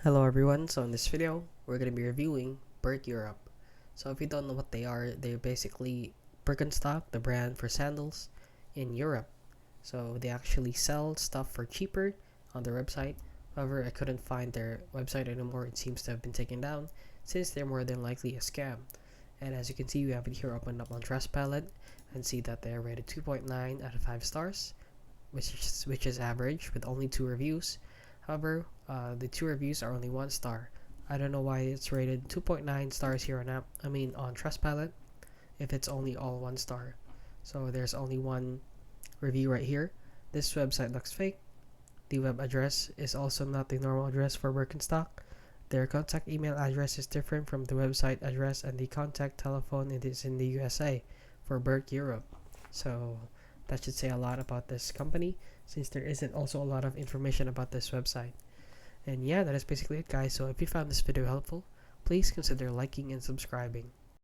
Hello everyone, so in this video, we're going to be reviewing Birkeurope. So if you don't know what they are, they're basically Birkenstock, the brand for sandals in Europe. So they actually sell stuff for cheaper on their website. However, I couldn't find their website anymore. It seems to have been taken down since they're more than likely a scam. And as you can see, we have it here opened up on Trustpilot and see that they're rated 2.9 out of 5 stars, which is average with only 2 reviews. However, the 2 reviews are only 1 star. I don't know why it's rated 2.9 stars here on Trustpilot if it's only all 1 star. So there's only 1 review right here. This website looks fake. The web address is also not the normal address for Birkenstock. Their contact email address is different from the website address, and the contact telephone it is in the USA for Birkeurope. So that should say a lot about this company, since there isn't also a lot of information about this website. And yeah, that is basically it, guys. So if you found this video helpful, please consider liking and subscribing.